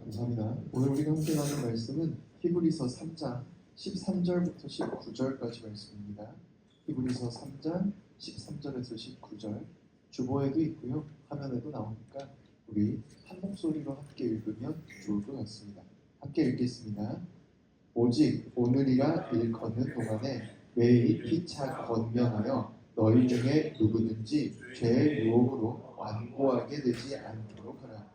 감사합니다. 오늘 우리가 함께 나눌 말씀은 히브리서 3장 13절부터 19절까지 말씀입니다. 히브리서 3장 13절에서 19절 주보에도 있고요. 화면에도 나오니까 우리 한 목소리로 함께 읽으면 좋을 것 같습니다. 함께 읽겠습니다. 오직 오늘이라 일컫는 동안에 매일 피차 권면하여 너희 중에 누구든지 죄의 유혹으로 완고하게 되지 않도록 하라.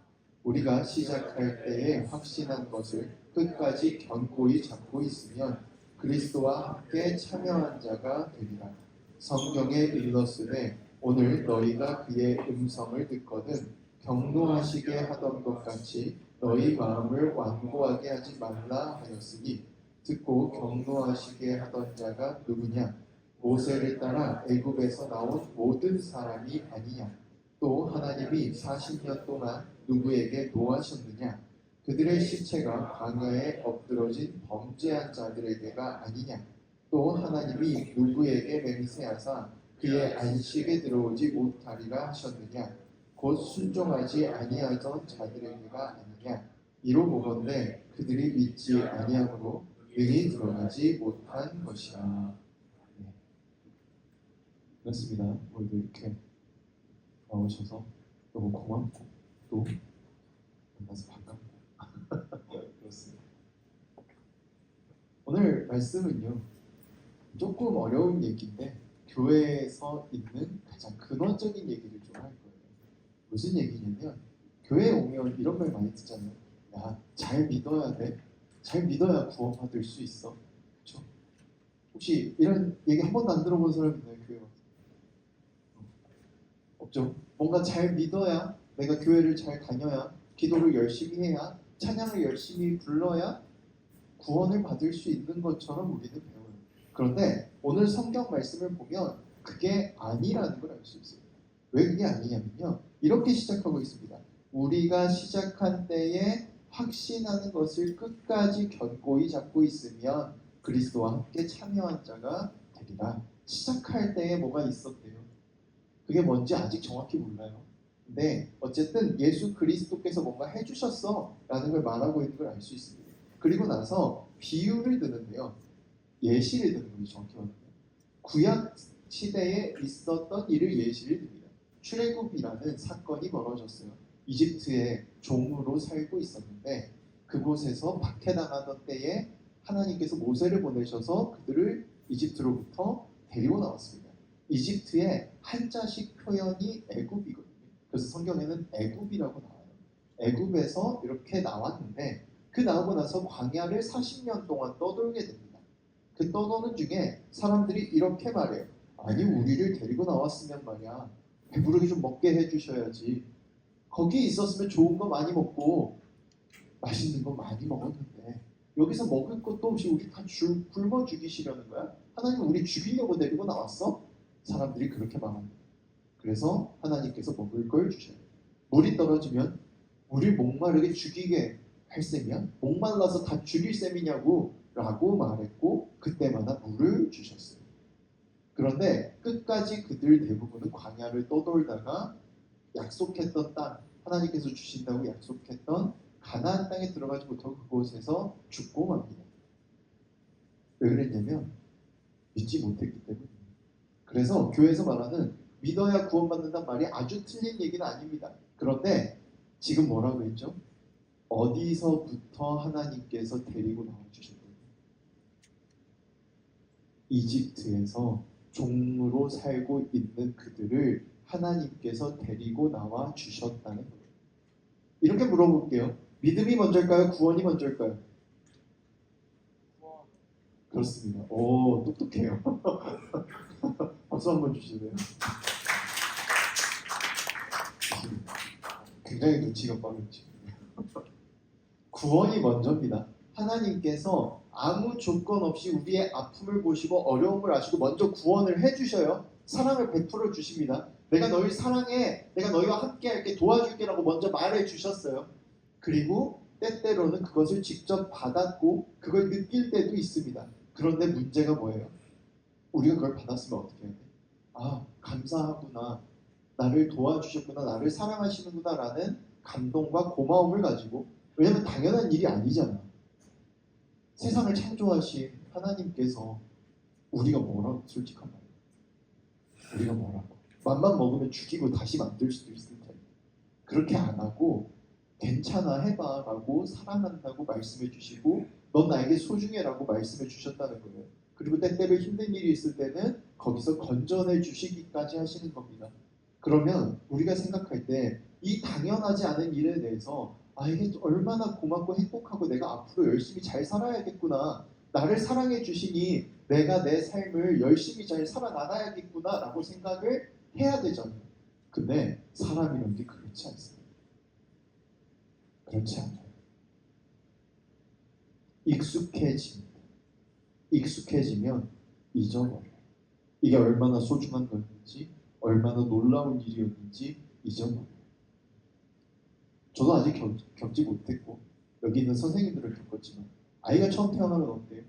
우리가 시작할 때에 확신한 것을 끝까지 견고히 잡고 있으면 그리스도와 함께 참여한 자가 되리라. 성경에 일렀으되 오늘 너희가 그의 음성을 듣거든 경노하시게 하던 것 같이 너희 마음을 완고하게 하지 말라 하였으니 듣고 경노하시게 하던 자가 누구냐? 모세를 따라 애굽에서 나온 모든 사람이 아니냐? 또 하나님이 40년 동안 누구에게 노하셨느냐? 그들의 시체가 광야에 엎드러진 범죄한 자들에게가 아니냐? 또 하나님이 누구에게 맹세하사 그의 안식에 들어오지 못하리라 하셨느냐? 곧 순종하지 아니하던 자들에게가 아니냐? 이로 보건대 그들이 믿지 아니함으로 능히 들어가지 못한 것이라. 네. 그렇습니다. 오늘도 이렇게 나오셔서 너무 고맙고 또 만나서 반갑고 그렇습니다. 오늘 말씀은요 조금 어려운 얘기인데 교회에서 있는 가장 근원적인 얘기를 좀 할 거예요. 무슨 얘기냐면 교회에 오면 이런 말 많이 듣잖아요. 야, 잘 믿어야 돼. 잘 믿어야 구원받을 수 있어. 그렇죠? 혹시 이런 얘기 한 번도 안 들어본 사람 있나요? 교회 와서? 없죠? 뭔가 잘 믿어야, 내가 교회를 잘 다녀야, 기도를 열심히 해야, 찬양을 열심히 불러야 구원을 받을 수 있는 것처럼 우리는 배워요. 그런데 오늘 성경 말씀을 보면 그게 아니라는 걸 알 수 있어요. 왜 그게 아니냐면요, 이렇게 시작하고 있습니다. 우리가 시작한 때에 확신하는 것을 끝까지 견고히 잡고 있으면 그리스도와 함께 참여한 자가 되리라. 시작할 때에 뭐가 있었대요? 그게 뭔지 아직 정확히 몰라요. 근데 어쨌든 예수 그리스도께서 뭔가 해주셨어 라는 걸 말하고 있는 걸 알 수 있습니다. 그리고 나서 비유를 드는데요. 예시를 드는 거죠. 정확히 말하면 구약 시대에 있었던 일을 예시를 듭니다. 출애굽이라는 사건이 벌어졌어요. 이집트에 종으로 살고 있었는데 그곳에서 박해당하던 때에 하나님께서 모세를 보내셔서 그들을 이집트로부터 데리고 나왔습니다. 이집트의 한자식 표현이 애굽이거든요. 그래서 성경에는 애굽이라고 나와요. 애굽에서 이렇게 나왔는데 그 나오고 나서 광야를 40년 동안 떠돌게 됩니다. 그 떠도는 중에 사람들이 이렇게 말해요. 아니 우리를 데리고 나왔으면 말이야 배부르게 좀 먹게 해주셔야지. 거기 있었으면 좋은 거 많이 먹고 맛있는 거 많이 먹었는데 여기서 먹을 것도 없이 우리 다 굶어 죽이시려는 거야? 하나님은 우리 죽이려고 데리고 나왔어? 사람들이 그렇게 말합니다. 그래서 하나님께서 먹을 걸 주셔요. 물이 떨어지면 우리 목마르게 죽이게 할 셈이야? 목말라서 다 죽일 셈이냐고 라고 말했고 그때마다 물을 주셨어요. 그런데 끝까지 그들 대부분은 광야를 떠돌다가 약속했던 땅, 하나님께서 주신다고 약속했던 가나안 땅에 들어가지 못하고 그곳에서 죽고 맙니다. 왜 그랬냐면 믿지 못했기 때문입니다. 그래서 교회에서 말하는 믿어야 구원받는다는 말이 아주 틀린 얘기는 아닙니다. 그런데 지금 뭐라고 했죠? 어디서부터 하나님께서 데리고 나와주셨다고요? 이집트에서 종으로 살고 있는 그들을 하나님께서 데리고 나와 주셨다는 거예요. 이렇게 물어볼게요. 믿음이 먼저일까요? 구원이 먼저일까요? 그렇습니다. 오, 똑똑해요. 박수 한번 주실래요? 굉장히 눈치가 빠르죠. 구원이 먼저입니다. 하나님께서 아무 조건 없이 우리의 아픔을 보시고 어려움을 아시고 먼저 구원을 해주셔요. 사랑을 베풀어 주십니다. 내가 너희를 사랑해, 내가 너희와 함께 할게, 도와줄게 라고 먼저 말해 주셨어요. 그리고 때때로는 그것을 직접 받았고 그걸 느낄 때도 있습니다. 그런데 문제가 뭐예요? 우리가 그걸 받았으면 어떻게 해야 돼? 아, 감사하구나, 나를 도와주셨구나, 나를 사랑하시는구나 라는 감동과 고마움을 가지고 왜냐면 당연한 일이 아니잖아. 세상을 창조하신 하나님께서 우리가 뭐라고 솔직한 말이야. 우리가 뭐라고. 맘만 먹으면 죽이고 다시 만들 수도 있을 텐데. 그렇게 안 하고 괜찮아 해봐 라고 사랑한다고 말씀해 주시고 넌 나에게 소중해라고 말씀해 주셨다는 거예요. 그리고 때때로 힘든 일이 있을 때는 거기서 건져내 주시기까지 하시는 겁니다. 그러면 우리가 생각할 때 이 당연하지 않은 일에 대해서 아 이게 얼마나 고맙고 행복하고 내가 앞으로 열심히 잘 살아야겠구나. 나를 사랑해 주시니 내가 내 삶을 열심히 잘 살아나가야겠구나 라고 생각을 해야 되잖아요. 근데 사람이란 게 그렇지 않습니다. 그렇지 않아요. 익숙해집니다. 익숙해지면 잊어버려요. 이게 얼마나 소중한 거였는지, 얼마나 놀라운 일이었는지 잊어버려요. 저도 아직 겪지 못했고 여기 있는 선생님들을 겪었지만 아이가 처음 태어나면 어때요?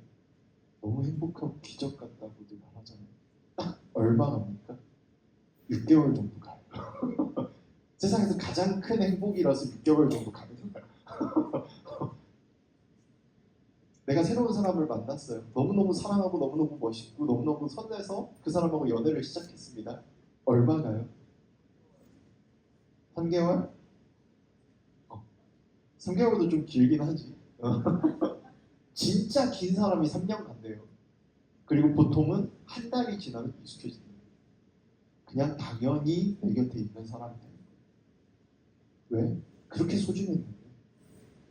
너무 행복하고 기적 같다고들 말하잖아요. 딱 얼마 갑니까? 6개월 정도 가요. 세상에서 가장 큰 행복이라서 6개월 정도 가는 거예요. 내가 새로운 사람을 만났어요. 너무너무 사랑하고 너무너무 멋있고 너무너무 설레서 그 사람하고 연애를 시작했습니다. 얼마나요? 3개월? 3개월도 좀 길긴 하지. 진짜 긴 사람이 3년 간대요. 그리고 보통은 한 달이 지나면 익숙해집니다. 그냥 당연히 내 곁에 있는 사람이 되는 거예요. 왜? 그렇게 소중했는데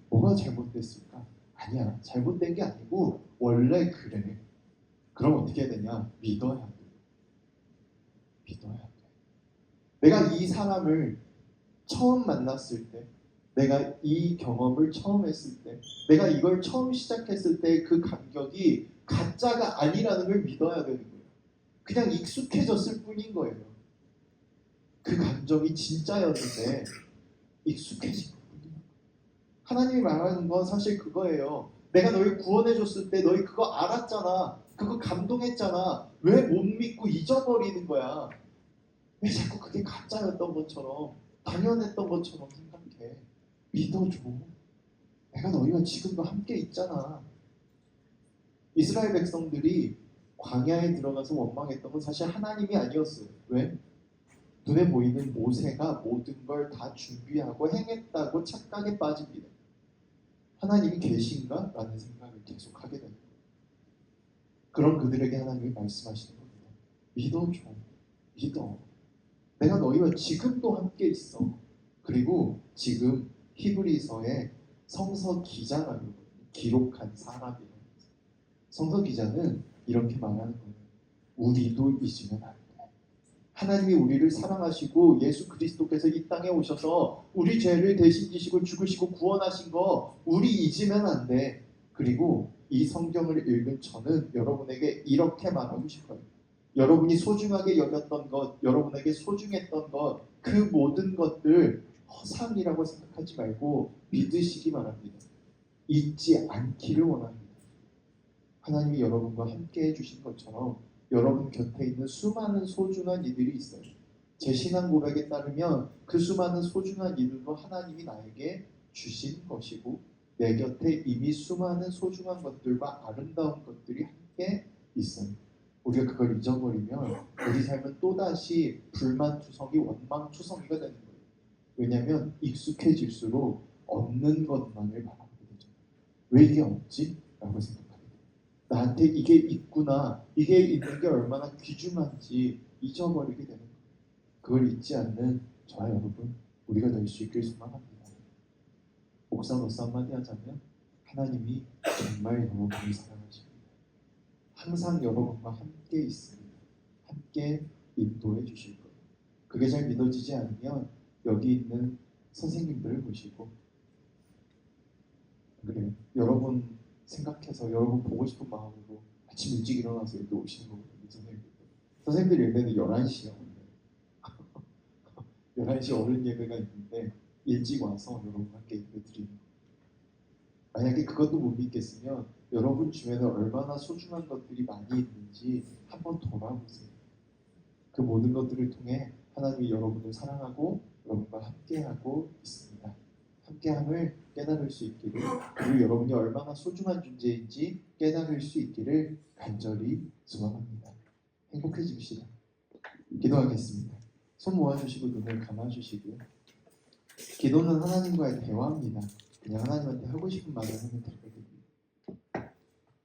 뭐가 잘못됐을까? 아니야. 잘못된 게 아니고 원래 그래. 그럼 어떻게 해야 되냐? 믿어야 돼. 믿어야 돼. 내가 이 사람을 처음 만났을 때 내가 이 경험을 처음 했을 때 내가 이걸 처음 시작했을 때 그 감격이 가짜가 아니라는 걸 믿어야 되는 거예요. 그냥 익숙해졌을 뿐인 거예요. 그 감정이 진짜였는데 익숙해진 거예요. 하나님이 말하는 건 사실 그거예요. 내가 너희 구원해줬을 때 너희 그거 알았잖아. 그거 감동했잖아. 왜 못 믿고 잊어버리는 거야? 왜 자꾸 그게 가짜였던 것처럼 당연했던 것처럼 생각해. 믿어줘. 내가 너희와 지금도 함께 있잖아. 이스라엘 백성들이 광야에 들어가서 원망했던 건 사실 하나님이 아니었어요. 왜? 눈에 보이는 모세가 모든 걸 다 준비하고 행했다고 착각에 빠집니다. 하나님이 계신가? 라는 생각을 계속 하게 됩니다. 그런 그들에게 하나님이 말씀하시는 겁니다. 믿어줘. 믿어. 내가 너희와 지금도 함께 있어. 그리고 지금 히브리서의 성서 기자가 기록한 사람이에요. 성서 기자는 이렇게 말하는 거예요. 우리도 잊으면 안 돼. 하나님이 우리를 사랑하시고 예수 그리스도께서 이 땅에 오셔서 우리 죄를 대신 지시고 죽으시고 구원하신 거 우리 잊으면 안 돼. 그리고 이 성경을 읽은 저는 여러분에게 이렇게 말하고 싶어요. 여러분이 소중하게 여겼던 것, 여러분에게 소중했던 것, 그 모든 것들 허상이라고 생각하지 말고 믿으시기 바랍니다. 잊지 않기를 원합니다. 하나님이 여러분과 함께 해주신 것처럼 여러분 곁에 있는 수많은 소중한 이들이 있어요. 제 신앙 고백에 따르면 그 수많은 소중한 이들도 하나님이 나에게 주신 것이고 내 곁에 이미 수많은 소중한 것들과 아름다운 것들이 함께 있어요. 우리가 그걸 잊어버리면 우리 삶은 또다시 불만투성이 원망투성이가 되는 거예요. 왜냐하면 익숙해질수록 없는 것만을 바라보게 되죠. 왜 이게 없지? 라고 생각합니다. 나한테 이게 있구나. 이게 있는 게 얼마나 귀중한지 잊어버리게 되는 거예요. 그걸 잊지 않는 저와 여러분, 우리가 될 수 있길 소망합니다. 목사로서 한마디 하자면 하나님이 정말 여러분을 사랑하십니다. 항상 여러분과 함께 있습니다. 함께 인도해 주실 거예요. 그게 잘 믿어지지 않으면 여기 있는 선생님들을 보시고 그래요. 여러분 생각해서 여러분 보고 싶은 마음으로 아침 일찍 일어나서 여기 오시는 거거든요. 선생님들 예배는 11시에 오늘 11시 어른 예배가 있는데 일찍 와서 여러분과 함께 예배 드리는 거예요. 만약에 그것도 못 믿겠으면 여러분 주변에 얼마나 소중한 것들이 많이 있는지 한번 돌아보세요. 그 모든 것들을 통해 하나님이 여러분을 사랑하고 여러분과 함께하고 있습니다. 함께함을 깨달을 수 있기를, 그리고 여러분이 얼마나 소중한 존재인지 깨달을 수 있기를 간절히 소망합니다. 행복해집시다. 기도하겠습니다. 손 모아주시고 눈을 감아주시고요. 기도는 하나님과의 대화입니다. 그냥 하나님한테 하고 싶은 말을 하면 되거든요.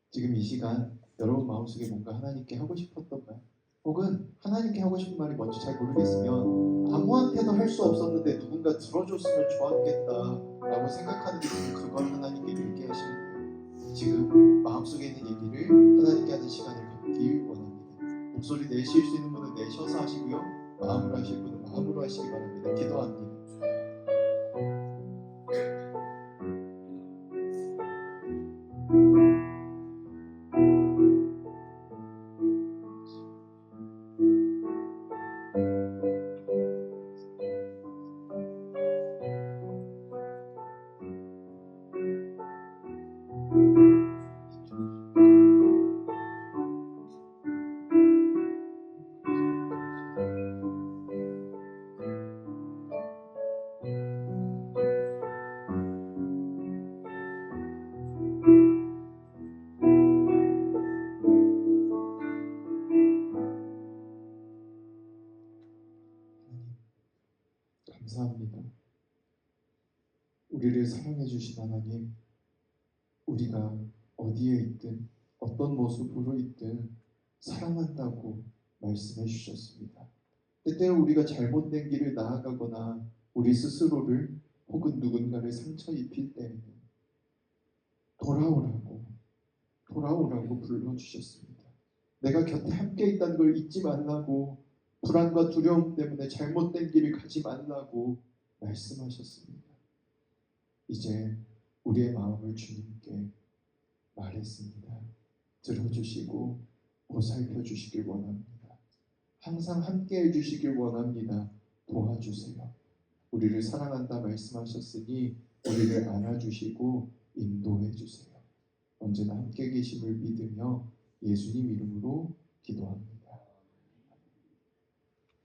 지금 이 시간 여러분 마음속에 뭔가 하나님께 하고 싶었던 말, 혹은 하나님께 하고 싶은 말이 뭔지 잘 모르겠으면 아무한테도 할 수 없었는데 누군가 들어줬으면 좋았겠다라고 생각하는 게 지금 그걸 하나님께 드리게 하시는 거예요. 지금 마음속에 있는 얘기를 하나님께 하는 시간을 갖길 원합니다. 목소리 내실 수 있는 분은 내셔서 하시고요. 마음으로 하실 분은 마음으로 하시기 바랍니다. 기도합니다. 감사합니다. 우리를 사랑해 주신 하나님, 우리가 어디에 있든 어떤 모습으로 있든 사랑한다고 말씀해 주셨습니다. 때때로 우리가 잘못된 길을 나아가거나 우리 스스로를 혹은 누군가를 상처 입힐 때에는 돌아오라고 불러주셨습니다. 내가 곁에 함께 있다는 걸 잊지 말라고, 불안과 두려움 때문에 잘못된 길을 가지 말라고 말씀하셨습니다. 이제 우리의 마음을 주님께 말했습니다. 들어주시고 보살펴 주시길 원합니다. 항상 함께 해주시길 원합니다. 도와주세요. 우리를 사랑한다 말씀하셨으니 우리를 안아주시고 인도해 주세요. 언제나 함께 계심을 믿으며 예수님 이름으로 기도합니다.